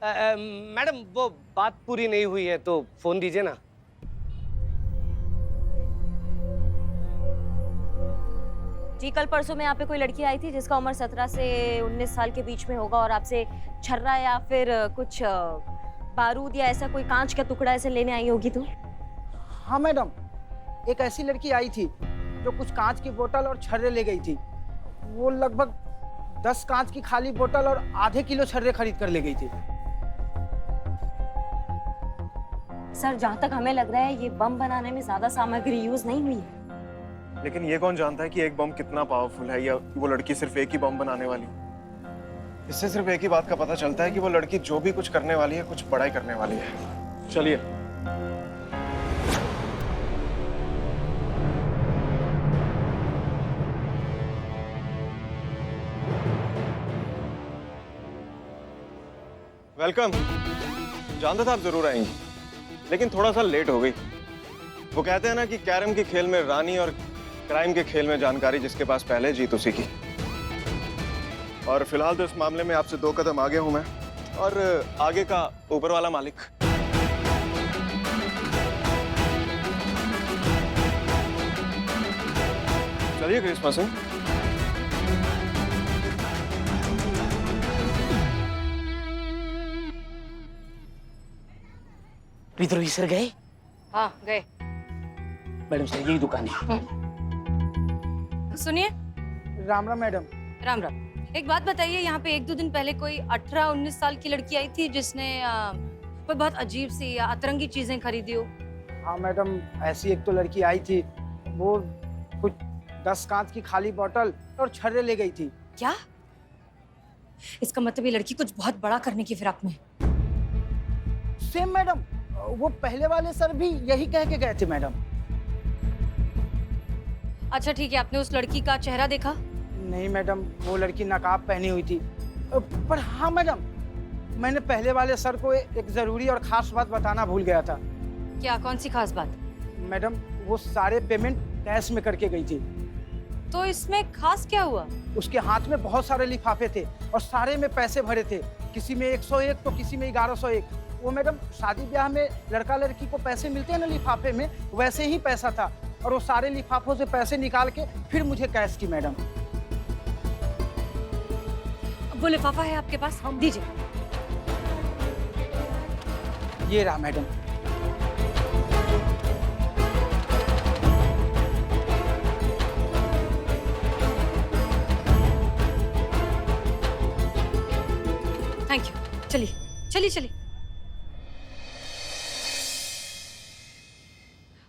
Madam वो बात पूरी नहीं हुई है तो फोन दीजिए ना। जी कल परसों में यहाँ पे कोई लड़की आई थी जिसका उम्र 17 से 19 साल के बीच में होगा और आपसे छर्रा या फिर कुछ बारूद या ऐसा कोई कांच का टुकड़ा ऐसे लेने आई होगी तो? हाँ मैडम, एक ऐसी लड़की आई थी जो कुछ कांच की बोतल और छर्रे ले गई थी। वो लगभग 10 कांच की खाली बोतल और आधे किलो छर्रे खरीद कर ले गई थी। सर जहाँ तक हमें लग रहा है ये बम बनाने में ज्यादा सामग्री यूज नहीं हुई है। लेकिन ये कौन जानता है कि एक बम कितना पावरफुल है या वो लड़की सिर्फ एक ही बम बनाने वाली। इससे सिर्फ एक ही बात का पता चलता है कि वो लड़की जो भी कुछ करने वाली है कुछ बड़ा ही करने वाली है। चलिए। वेलकम। जानता था आप जरूर आएंगी, लेकिन थोड़ा सा लेट हो गई। वो कहते हैं ना कि कैरम के खेल में रानी और क्राइम के खेल में जानकारी जिसके पास पहले जीत उसी की। और फिलहाल तो इस मामले में आपसे 2 कदम आगे हूं मैं, और आगे का ऊपर वाला मालिक। चलिए क्रिसमस है। विद्रोही सर गए? हाँ गए। मैडम सर यही दुकान है। सुनिए। राम राम मैडम। राम राम। एक बात बताइए, यहाँ पे 1-2 दिन पहले कोई 18-19 साल की लड़की आई थी जिसने कोई बहुत अजीब सी या अतरंगी चीजें खरीदी हो। हाँ मैडम, ऐसी एक तो लड़की आई थी, वो कुछ 10 कांच की खाली बोतल और छर्रे ले गई थी। क्या? इसका मतलब ये लड़की कुछ बहुत बड़ा करने की फिराक में। सेम मैडम, वो पहले वाले सर भी यही कह के गए थे मैडम। अच्छा ठीक है, आपने उस लड़की का चेहरा देखा? नहीं मैडम, वो लड़की नकाब पहनी हुई थी। पर हाँ मैडम, मैंने पहले वाले सर को एक जरूरी और खास बात बताना भूल गया था। क्या? कौन सी खास बात? मैडम वो सारे पेमेंट कैश में करके गई थी। तो इसमें खास क्या हुआ? उसके हाथ में बहुत सारे लिफाफे थे और सारे में पैसे भरे थे। किसी में 101 तो किसी में 1101। वो मैडम शादी ब्याह में लड़का लड़की को पैसे मिलते हैं ना लिफाफे में, वैसे ही पैसा था। और वो सारे लिफाफों से पैसे निकाल के फिर मुझे कैश की मैडम। वो लिफाफा है आपके पास? हम दीजिए। ये रहा मैडम। Thank you. चलिए चलिए चलिए।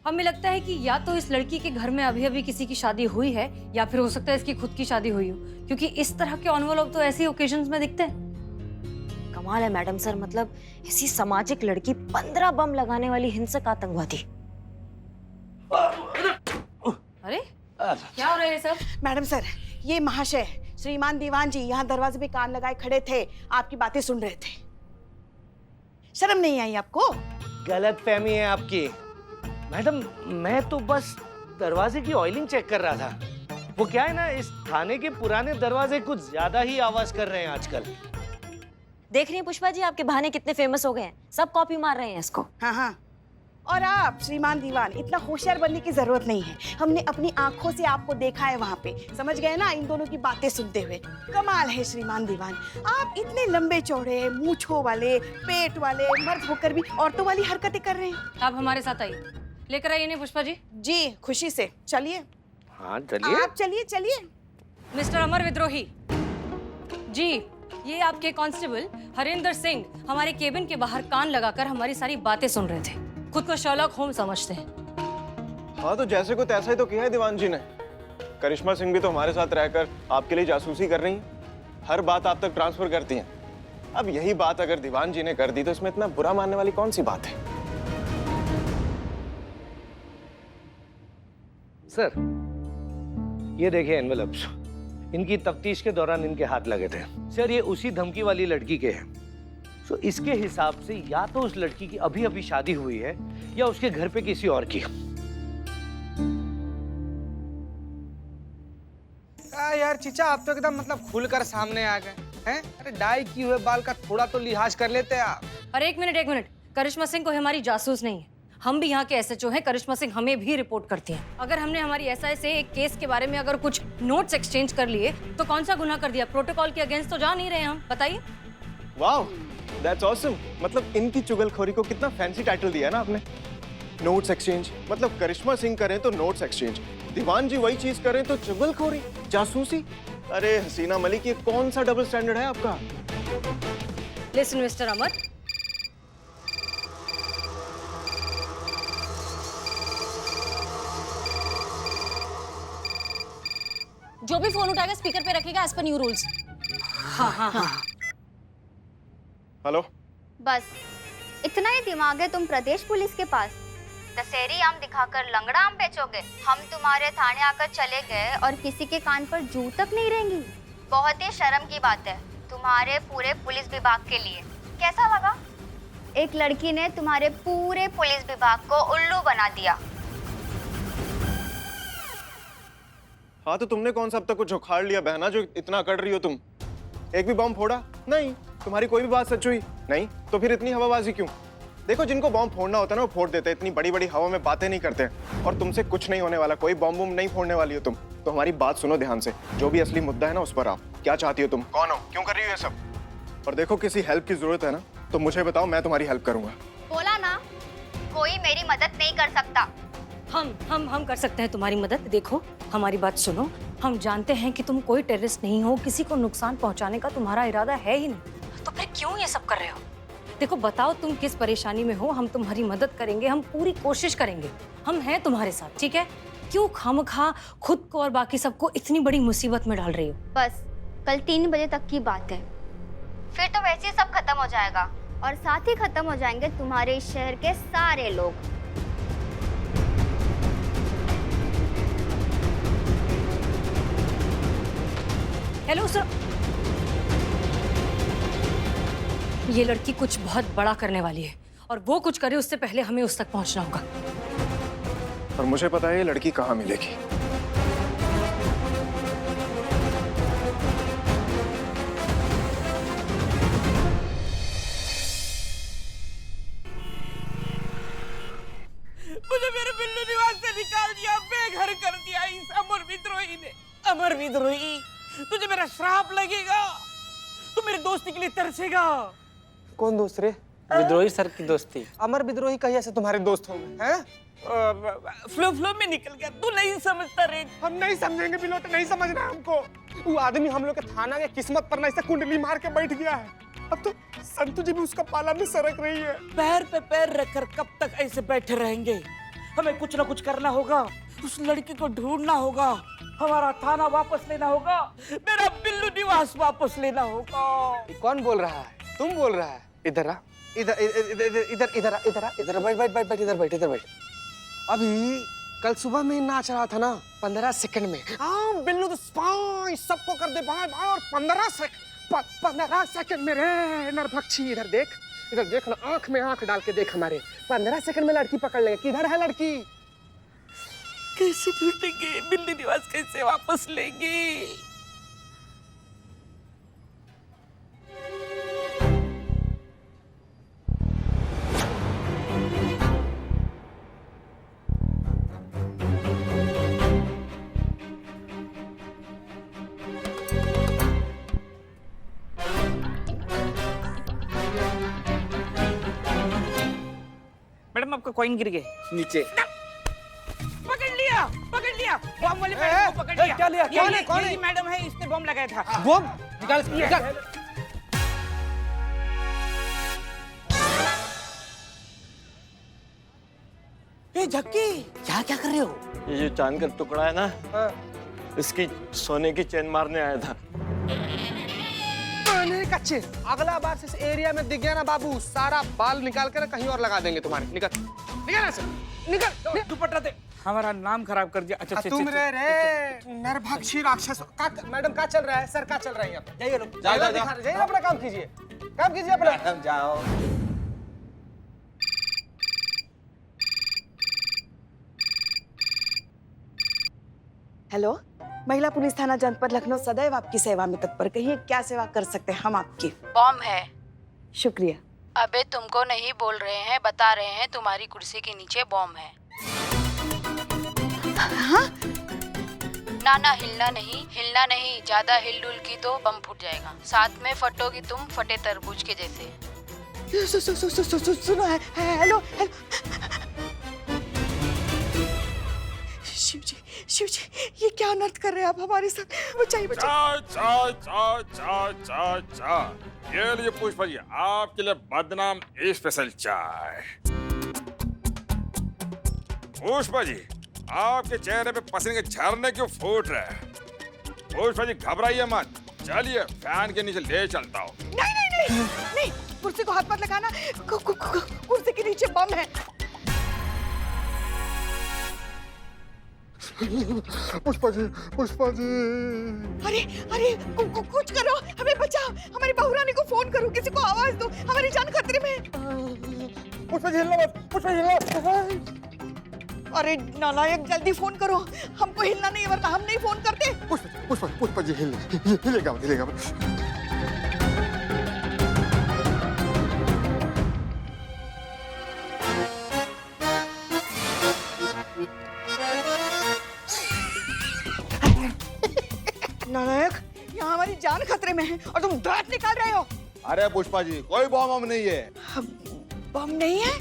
हमें लगता है कि या तो इस लड़की के घर में अभी अभी किसी की शादी हुई है या फिर हो सकता है इसकी खुद की शादी हुई हो, क्योंकि इस तरह के एनवेलप तो ऐसी ओकेजन्स में दिखते हैं। कमाल है मैडम सर, मतलब ऐसी सामाजिक लड़की 15 बम लगाने वाली हिंसक आतंकवादी। अरे क्या हो रहा है सब? मैडम सर, ये महाशय श्रीमान दीवान जी यहाँ दरवाजे पे कान लगाए खड़े थे, आपकी बातें सुन रहे थे। शर्म नहीं आई आपको? गलत फहमी है आपकी मैडम। मैं तो बस दरवाजे की ऑयलिंग चेक कर रहा था। वो क्या है ना, इस थाने के पुराने दरवाजे कुछ ज्यादा ही आवाज कर रहे हैं आजकल। देख रही हैं पुष्पा जी, आपके बहाने कितने फेमस हो गए हैं, सब कॉपी मार रहे हैं इसको। हाँ हाँ। और आप श्रीमान दीवान इतना होशियार बनने की जरूरत नहीं है। हमने अपनी आंखों से आपको देखा है वहाँ पे, समझ गए ना, इन दोनों की बातें सुनते हुए। कमाल है श्रीमान दीवान, आप इतने लंबे चौड़े, मूंछों वाले, पेट वाले, मर्द होकर भी औरतों वाली हरकतें कर रहे हैं। आप हमारे साथ आइए, लेकर आइए नहीं पुष्पा जी। जी खुशी से। चलिए। हाँ चलिए। आप चलिए चलिए। मिस्टर अमर विद्रोही जी, ये आपके कांस्टेबल हरिंदर सिंह हमारे केबिन के बाहर कान लगाकर हमारी सारी बातें सुन रहे थे। खुद को शर्लॉक होम्स समझते हैं। हाँ तो जैसे को तैसा ही तो किया है दीवान जी ने। करिश्मा सिंह भी तो हमारे साथ रहकर आपके लिए जासूसी कर रही हैं। हर बात आप तक ट्रांसफर करती हैं। अब यही बात अगर दीवान जी ने कर दी तो इसमें इतना बुरा मानने वाली कौन सी बात है? सर ये देखिए एनवेलप्स, इनकी तफ्तीश के दौरान इनके हाथ लगे थे। सर ये उसी धमकी वाली लड़की के हैं। तो इसके हिसाब से या तो उस लड़की की अभी अभी शादी हुई है या उसके घर पे किसी और की। यार चीचा, आप तो एकदम मतलब खुलकर सामने आ गए। हैं? अरे डाई किए हुए बाल का थोड़ा तो लिहाज कर लेते आप। अरे एक मिनट, करिश्मा सिंह कोई हमारी जासूस नहीं है। हम भी यहाँ के एसएचओ हैं। करिश्मा सिंह हमें भी रिपोर्ट करती हैं। अगर हमने हमारी एसआई से एक केस के बारे में अगर कुछ नोट्स एक्सचेंज कर लिए तो कौन सा गुनाह कर दिया? प्रोटोकॉल के अगेंस्ट तो जा नहीं रहे हम, बताइए। Wow, that's awesome. मतलब इनकी चुगलखोरी को कितना फैंसी टाइटल दिया ना आपने, नोट्स एक्सचेंज। मतलब करिश्मा सिंह करें तो नोट्स एक्सचेंज, दीवान जी वही चीज करें तो चुगलखोरी, जासूसी। अरे हसीना मलिक, ये कौन सा डबल स्टैंडर्ड है आपका? लिसन मिस्टर अमर, जो भी फोन उठाएगा स्पीकर पे रखेगा एज पर न्यू रूल्स। हाँ। हेलो, बस इतना ही दिमाग है तुम प्रदेश पुलिस के पास? दशहरी आम दिखाकर लंगड़ा आम बेचोगे? हम तुम्हारे थाने आकर चले गए और किसी के कान पर जू तक नहीं रहेंगी। बहुत ही शर्म की बात है तुम्हारे पूरे पुलिस विभाग के लिए। कैसा लगा? एक लड़की ने तुम्हारे पूरे पुलिस विभाग को उल्लू बना दिया। हाँ तो तुमने कौन सा अब तक कुछ उखाड़ लिया बहना जो इतना अकड़ रही हो तुम? एक भी बॉम्ब फोड़ा नहीं? तुम्हारी कोई भी बात सच हुई नहीं? तो फिर इतनी हवाबाजी क्यों? देखो, जिनको बॉम्ब फोड़ना होता है ना वो फोड़ देते हैं, इतनी बड़ी बड़ी हवा में बातें नहीं करते हैं। और तुमसे कुछ नहीं होने वाला, कोई बॉम्ब वॉम्ब नहीं फोड़ने वाली हो तुम। तो हमारी बात सुनो ध्यान से, जो भी असली मुद्दा है ना उस पर आओ। क्या चाहती हो तुम? कौन हो? क्यों कर रही हो ये सब? और देखो, किसी हेल्प की जरूरत है ना तो मुझे बताओ, मैं तुम्हारी हेल्प करूंगा। बोला ना, कोई मेरी मदद नहीं कर सकता। हम कर सकते हैं तुम्हारी मदद। देखो, हमारी बात सुनो। हम जानते हैं कि तुम कोई टेररिस्ट नहीं हो, किसी को नुकसान पहुंचाने का तुम्हारा इरादा है ही नहीं, तो फिर क्यों ये सब कर रहे हो? देखो, बताओ तुम किस परेशानी में हो, हम तुम्हारी मदद करेंगे, हम पूरी कोशिश करेंगे, हम हैं तुम्हारे साथ, ठीक है? क्यों खामखा खुद को और बाकी सबको इतनी बड़ी मुसीबत में डाल रही हो? बस कल 3 बजे तक की बात है, फिर तो वैसे ही सब खत्म हो जाएगा और साथ ही खत्म हो जाएंगे तुम्हारे इस शहर के सारे लोग। हेलो सर, ये लड़की कुछ बहुत बड़ा करने वाली है और वो कुछ करे उससे पहले हमें उस तक पहुंचना होगा। और मुझे पता है ये लड़की कहाँ मिलेगी। मुझे मेरे बिल्लू निवास से निकाल दिया, बेघर कर दिया इस अमर विद्रोही ने। अमर विद्रोही, तुझे मेरा श्राप लगेगा। तू मेरी दोस्ती के लिए तरसेगा। कौन दोस्त रे? विद्रोही सर की दोस्ती। अमर विद्रोही कहिया से तुम्हारे दोस्त हो गए हैं? फ्लो में निकल गया, तू नहीं समझता रे। हम नहीं समझेंगे बिलो, तो नहीं समझना है हमको। वो आदमी हम लोग के थाना के किस्मत पर ना ऐसे कुंडली मार के बैठ गया है। अब तो संतु जी भी उसका पाला में सरक रही है। पैर पे पैर रखकर कब तक ऐसे बैठे रहेंगे? हमें कुछ ना कुछ करना होगा, उस लड़की को ढूंढना होगा, हमारा थाना वापस लेना होगा, मेरा बिल्लू निवास वापस लेना होगा। कौन बोल रहा है? तुम बोल रहा है? इधर आ, इधर इधर इधर इधर आ, इधर आ, इधर बैठ बैठ बैठ बैठ, इधर बैठ, इधर बैठ। अभी कल सुबह में नाच रहा था ना 15 सेकंड में। हाँ बिल्लू तो स्पाई सबको कर दे भाई भाई। और 15 सेकंड में रे नरभक्षी, इधर देख ना, आंख में आंख डाल के देख हमारे। 15 सेकंड में लड़की पकड़ लेंगे। किधर है लड़की? कैसे ढूंढेंगे? बिल्लू निवास कैसे वापस लेंगे? मैडम, आपका कॉइन गिर गए नीचे। पकड़ लिया बॉम्ब वाले मैडम को पकड़ लिया। क्या लिया? कौन है? ये मैडम है, इसने बॉम्ब लगाया था। बॉम्ब निकाल, निकाल। ए झक्की, क्या क्या कर रहे हो? ये जो चांद का टुकड़ा है ना, हाँ। इसकी सोने की चेन मारने आया था। कच्चे, अगला बार से इस एरिया में दिख गया ना बाबू, सारा बाल निकाल कर कहीं और लगा देंगे तुम्हारे। निकल निकल ऐसे, निकल। दुपट्टा दे, हमारा नाम खराब कर दिया। अच्छा तुम रे नरभक्षी राक्षस। मैडम क्या चल रहा है? सर क्या चल रहा है यहाँ पे? जाइए लोग, जाइए अपना काम कीजिए, काम कीजिए अपना। जाओ। हेलो, महिला पुलिस थाना जनपद लखनऊ सदैव आपकी सेवा में तत्पर। कहिए क्या सेवा कर सकते हैं हम आपकी? बॉम्ब है। शुक्रिया। अबे तुमको नहीं बोल रहे हैं, बता रहे हैं, तुम्हारी कुर्सी के नीचे बॉम्ब है। हाँ? ना हिलना नहीं, ज्यादा हिल डुल की तो बम फूट जाएगा। साथ में फटोगी तुम फटे तरबूज के जैसे। सुनो है, हेलो हेलो। शिव जी ये क्या अनर्थ कर रहे हैं आप हमारे साथ? बचाइए बचाइए। चाय ये लिए पुष्पा जी, आपके लिए बदनाम स्पेशल चाय। पुष्पा जी, आपके चेहरे पे पसीने के झरने क्यों फूट रहे हैं? पुष्पा जी घबराइए मत, चलिए फैन के नीचे ले चलता हूँ। नहीं, कुर्सी को हाथ मत लगाना। कुर्सी के नीचे बम है। पुष्पा जी अरे कुछ करो, हमें बचाओ। हमारी बहुरानी को फोन करो, किसी को आवाज दो, हमारी जान खतरे में है। पुष्पा जी हिलना मत। अरे नालायक, जल्दी फोन करो। हमको हिलना नहीं, वरना हम नहीं फोन करते। पुष्पा जी हिलेगा मत। नालायक, यहाँ हमारी जान खतरे में है और तुम दांत निकाल रहे हो। अरे पुष्पा जी, कोई बम नहीं है। बम नहीं है?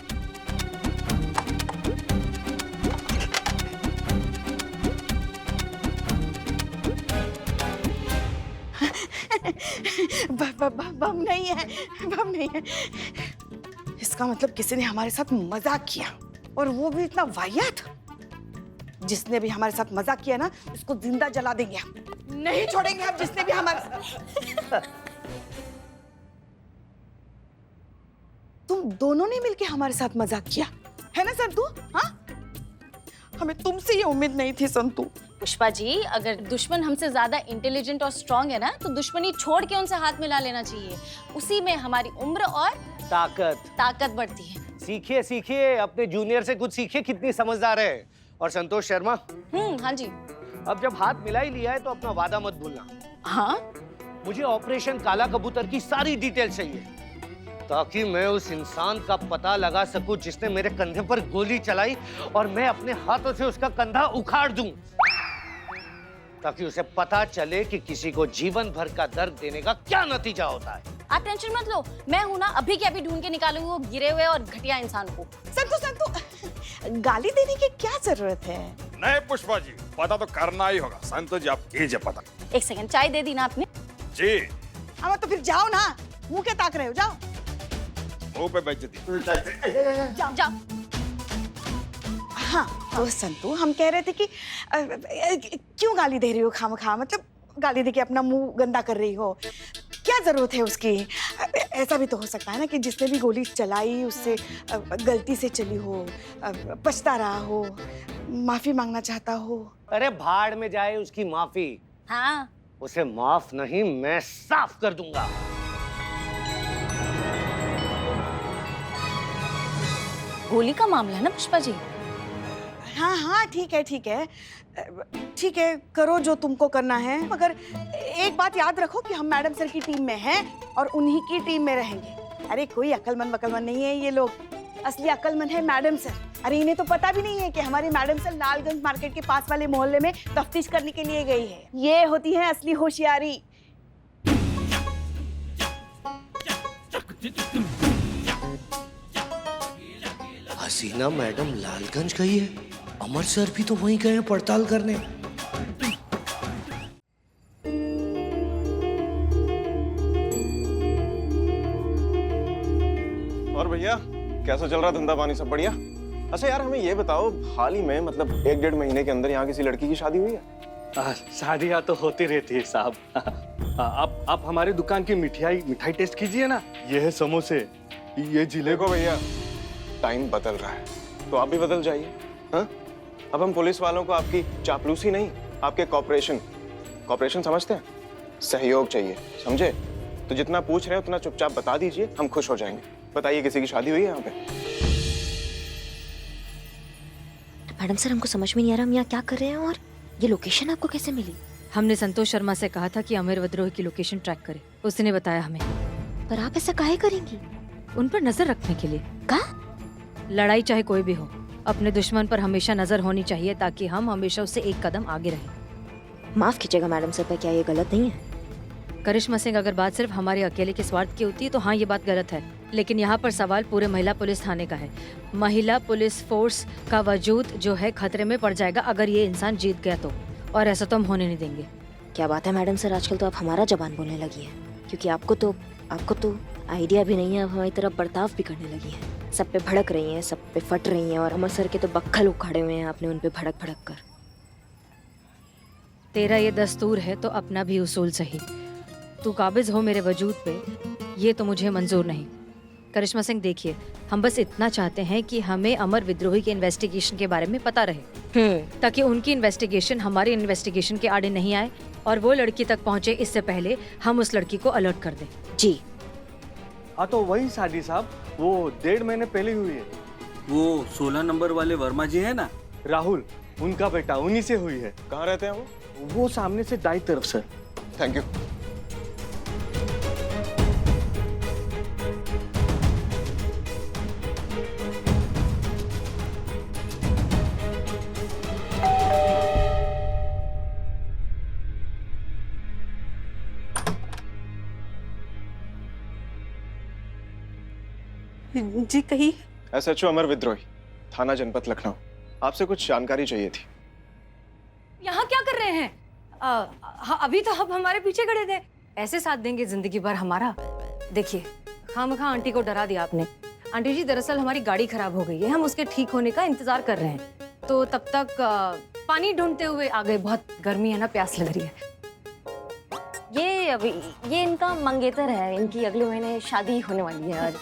बम नहीं है। इसका मतलब किसी ने हमारे साथ मजाक किया, और वो भी इतना वाहियात। जिसने भी हमारे साथ मजाक किया ना, उसको जिंदा जला देंगे हम। नहीं छोड़ेंगे हम जिसने भी हमारे साथ। तुम दोनों ने मिलके हमारे साथ मजाक किया है ना संतू? हाँ, हमें तुमसे ये उम्मीद नहीं थी संतू। पुष्पा जी, अगर दुश्मन हमसे ज्यादा इंटेलिजेंट और स्ट्रांग है ना, तो दुश्मनी छोड़ के उनसे हाथ मिला लेना चाहिए। उसी में हमारी उम्र और ताकत बढ़ती है। सीखिए अपने जूनियर से कुछ सीखिए, कितनी समझदार है। और संतोष शर्मा, हाँ जी। अब जब हाथ मिला ही लिया है तो अपना वादा मत भूलना। हाँ, मुझे ऑपरेशन काला कबूतर की सारी डिटेल चाहिए, ताकि मैं उस इंसान का पता लगा सकूं जिसने मेरे कंधे पर गोली चलाई, और मैं अपने हाथों से उसका कंधा उखाड़ दूं, ताकि उसे पता चले कि किसी को जीवन भर का दर्द देने का क्या नतीजा होता है। आप टेंशन मत लो, मैं हूं ना, अभी के अभी ढूंढ के निकालूंगी वो गिरे हुए और घटिया इंसान को। संतू, गाली देने की क्या जरूरत है? नहीं पुष्पा जी, पता तो करना ही होगा। संतोष जी, आप कीजिए पता। एक सेकंड, चाय दे दी ना आपने? जी। अब तो फिर जाओ ना, मुंह के ताक रहे हो, जाओ। मुंह पे बेइज्जती। जाओ। हाँ तो संतू, हम कह रहे थे कि क्यों गाली दे रही हो खामखा? मतलब गाली दे के अपना मुंह गंदा कर रही हो, क्या जरूरत है उसकी? ऐसा भी तो हो सकता है ना कि जिसने भी गोली चलाई उससे गलती से चली हो, पछता रहा हो, माफी मांगना चाहता हो। अरे भाड़ में जाए उसकी माफी। हाँ, उसे माफ नहीं, मैं साफ कर दूंगा। गोली का मामला है ना पुष्पा जी? हाँ, ठीक है, करो जो तुमको करना है, मगर एक बात याद रखो कि हम मैडम सर की टीम में हैं और उन्हीं की टीम में रहेंगे। अरे कोई अक्लमंद नहीं है ये लोग, असली अक्लमंद है मैडम सर। अरे इन्हें तो पता भी नहीं है कि हमारी मैडम सर लालगंज मार्केट के पास वाले मोहल्ले में तफ्तीश करने के लिए गई है। ये होती है असली होशियारी। हसीना मैडम लालगंज गई है, अमर सर भी तो वहीं गए हैं पड़ताल करने। और भैया, कैसा चल रहा धंधा पानी, सब बढ़िया? अच्छा यार, हमें ये बताओ, हाल ही में मतलब 1-1.5 महीने के अंदर यहाँ किसी लड़की की शादी हुई है? शादियाँ तो होती रहती है साहब। आप हमारी दुकान की मिठाई टेस्ट कीजिए ना। ये है समोसे, ये जिले। देखो भैया, टाइम बदल रहा है, तो आप भी बदल जाइए। हाँ, अब हम पुलिस वालों को आपकी चापलूसी नहीं, आपके कॉपरेशन समझते हैं। सहयोग चाहिए, समझे? तो जितना पूछ रहे हैं उतना चुपचाप बता दीजिए, हम खुश हो जाएंगे। बताइए, किसी की शादी हुई है यहाँ पे? मैडम सर, हमको समझ में नहीं आ रहा हम यहाँ क्या कर रहे हैं, और ये लोकेशन आपको कैसे मिली? हमने संतोष शर्मा से कहा था कि अमर विद्रोही की लोकेशन ट्रैक करे। उसने बताया हमें। पर आप ऐसा काहे करेंगी? उन पर नजर रखने के लिए। का? लड़ाई चाहे कोई भी हो, अपने दुश्मन पर हमेशा नजर होनी चाहिए ताकि हम हमेशा उससे एक कदम आगे रहें। माफ कीजिएगा मैडम सर, पर क्या ये गलत नहीं है? करिश्मा सिंह, अगर बात सिर्फ हमारे अकेले के स्वार्थ की होती है तो हाँ, ये बात गलत है, लेकिन यहाँ पर सवाल पूरे महिला पुलिस थाने का है। महिला पुलिस फोर्स का वजूद जो है खतरे में पड़ जाएगा अगर ये इंसान जीत गया तो, और ऐसा तो हम होने नहीं देंगे। क्या बात है मैडम सर, आजकल तो आप हमारा जबान बोलने लगी है, क्योंकि आपको तो आइडिया भी नहीं है, आप हमारी तरफ बर्ताव भी करने लगी है। सब पे भड़क रही हैं, सब पे फट रही हैं, और अमर सर के तो बक्खल उखाड़े हुए हैं आपने उन पे भड़क भड़क कर। तेरा ये दस्तूर है तो अपना भी उसूल सही। तू काबिज हो मेरे वजूद पे, ये तो मुझे मंजूर नहीं। करिश्मा सिंह, देखिए, हम बस इतना चाहते हैं कि हमें अमर विद्रोही के इन्वेस्टिगेशन के बारे में पता रहे, ताकि उनकी इन्वेस्टिगेशन हमारी इन्वेस्टिगेशन के आड़े नहीं आए और वो लड़की तक पहुंचे इससे पहले हम उस लड़की को अलर्ट कर दें। जी हाँ, तो वही शादी साहब, वो 1.5 महीने पहले हुई है। वो 16 नंबर वाले वर्मा जी है ना, राहुल, उनका बेटा, उन्हीं से हुई है। कहाँ रहते हैं वो? वो सामने से दाई तरफ सर। Thank you. जी कही। SHO अमर विद्रोही, थाना जनपद लखनऊ। आपसे कुछ जानकारी चाहिए थी। यहाँ क्या कर रहे हैं? हाँ, अभी तो आप हमारे पीछे खड़े थे। ऐसे साथ देंगे जिंदगी भर हमारा? देखिए, खामखा आंटी को डरा दिया आपने। आंटी जी, दरअसल हमारी गाड़ी खराब हो गई है, हम उसके ठीक होने का इंतजार कर रहे हैं, तो तब तक पानी ढूंढते हुए आ गए। बहुत गर्मी है ना, प्यास लग रही है। ये इनका मंगेतर है, इनकी अगले महीने शादी होने वाली है, और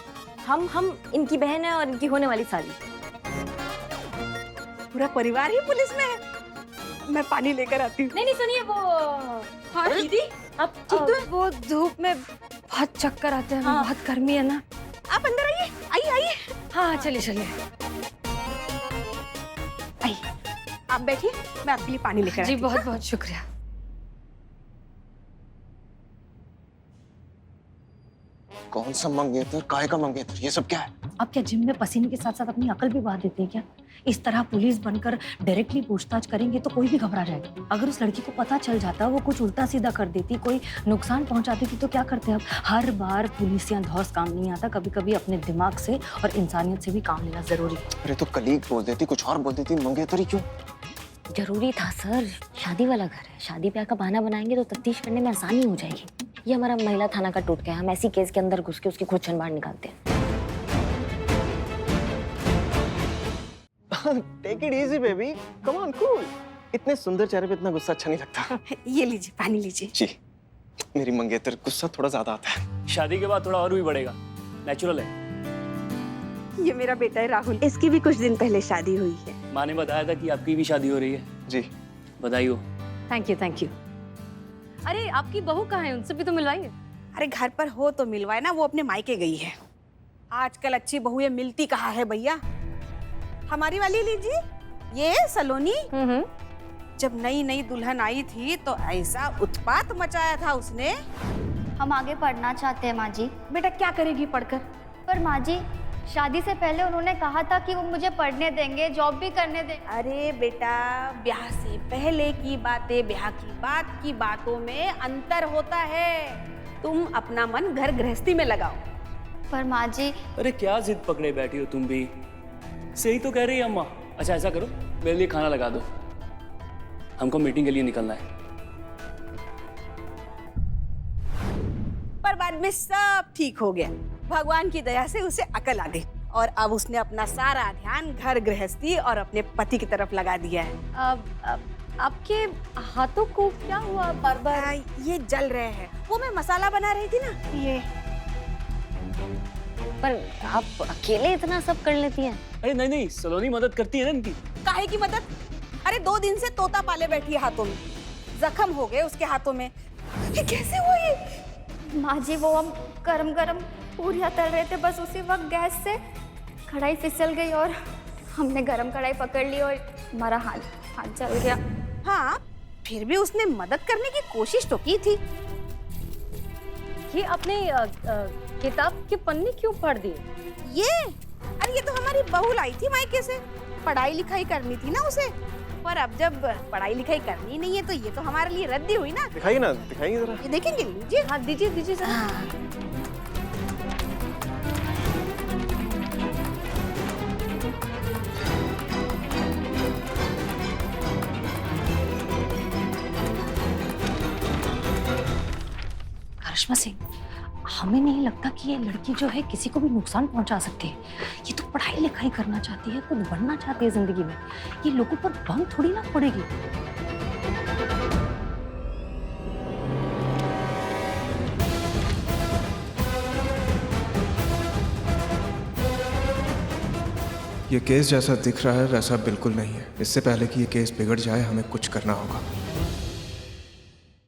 हम इनकी बहन है और इनकी होने वाली साली। पूरा परिवार ही पुलिस में है। मैं पानी लेकर आती हूँ। नहीं, सुनिए, वो हाँ दीदी, अब ठीक तो है? वो धूप में बहुत चक्कर आते हैं, हाँ। बहुत गर्मी है ना। आप अंदर आइए, आइए। हाँ, चलिए। आइए, आप बैठिए, मैं आपके लिए पानी लेकर आती जी, हूँ। बहुत बहुत शुक्रिया। कौन सा मंगेतर, काहे का मंगेतर, ये सब क्या है? आप क्या जिम में पसीने के साथ साथ अपनी अकल भी बहा देते हैं क्या? इस तरह पुलिस बनकर डायरेक्टली पूछताछ करेंगे तो कोई भी घबरा जाएगा। अगर उस लड़की को पता चल जाता, वो कुछ उल्टा सीधा कर देती, कोई नुकसान पहुंचा देती, तो क्या करते अब? हर बार पुलिस या धौस काम नहीं आता, कभी कभी अपने दिमाग से और इंसानियत से भी काम लेना जरूरी है। अरे तो कलीग बोल देती, कुछ और बोल देती, मंगेतर ही क्यों? जरूरी था सर, शादी वाला घर है, शादी ब्याह का बहाना बनाएंगे तो तफ्तीश करने में आसानी हो जाएगी। ये हमारा महिला थाना का टूट गया, हम ऐसी केस के अंदर घुस के उसकी खुद छन बाहर निकालते हैं। Take it easy baby, come on, cool. इतने सुंदर चेहरे पे इतना गुस्सा अच्छा नहीं लगता। ये लीजिए, पानी लीजिए। जी, मेरी मंगेतर गुस्सा थोड़ा ज्यादा आता है। शादी के बाद थोड़ा और भी बढ़ेगा, नेचुरल है। ये मेरा बेटा है राहुल, इसकी भी कुछ दिन पहले शादी हुई है। माँ ने बताया था कि आपकी भी शादी हो रही है। जी, बधाई हो। Thank you. अरे, आपकी बहू कहाँ है? उनसे भी तो मिलवाइए। अरे घर पर हो तो मिलवाए ना, वो अपने मायके गई है। आजकल अच्छी बहुएं मिलती कहाँ है भैया। हमारी वाली लीजिए, ये सलोनी। जब नई दुल्हन आई थी तो ऐसा उत्पात मचाया था उसने। हम आगे पढ़ना चाहते हैं माँ जी। बेटा क्या करेगी पढ़कर? पर माँ जी, शादी से पहले उन्होंने कहा था कि वो मुझे पढ़ने देंगे, जॉब भी करने देंगे। अरे बेटा, ब्याह से पहले की बातें, ब्याह की बाद की बातों में अंतर होता है। तुम अपना मन घर गृहस्थी में लगाओ। पर माँ जी, अरे क्या जिद पकड़े बैठी हो तुम भी? सही तो कह रही है अम्मा। अच्छा ऐसा करो, मेरे लिए खाना लगा दो, हमको मीटिंग के लिए निकलना है। पर बाद में सब ठीक हो गया, भगवान की दया से उसे अकल आ गई और अब उसने अपना सारा ध्यान घर गृहस्थी और अपने पति की तरफ लगा दिया है। आपके हाथों को क्या हुआ? बार-बार ये जल रहे हैं। वो मैं मसाला बना रही थी ना, ये। पर आप अकेले इतना सब कर लेती हैं? अरे नहीं, सलोनी मदद करती है ना इनकी। काहे की मदद? अरे 2 दिन से तोता पाले बैठी है हाथों में, जख्म हो गए उसके हाथों में। ये कैसे हुआ ये? माँ जी, वो हम गरम पूरियाँ तल रहे थे, बस उसी वक्त गैस से कढ़ाई फिसल गई और हमने गरम कढ़ाई पकड़ ली और हमारा हाथ जल गया। हाँ, फिर भी उसने मदद करने की कोशिश तो की थी। ये अपने किताब के पन्ने क्यों फाड़ दिए? अरे ये तो हमारी बहू लाई थी मायके से, पढ़ाई लिखाई करनी थी ना उसे, पर अब जब पढ़ाई लिखाई करनी नहीं है तो ये तो हमारे लिए रद्दी हुई ना। दिखाइए ना, दिखाइए जरा। ये देखेंगे, लीजिए। हाँ दीजिए दीजिए जरा। करिश्मा सिंह, हमें नहीं लगता कि ये लड़की जो है किसी को भी नुकसान पहुंचा सकती है। ये तो पढ़ाई लिखाई करना चाहती है, कुछ बनना चाहती है जिंदगी में। ये लोगों पर बम थोड़ी ना पड़ेगी। ये केस जैसा दिख रहा है वैसा बिल्कुल नहीं है। इससे पहले कि ये केस बिगड़ जाए हमें कुछ करना होगा।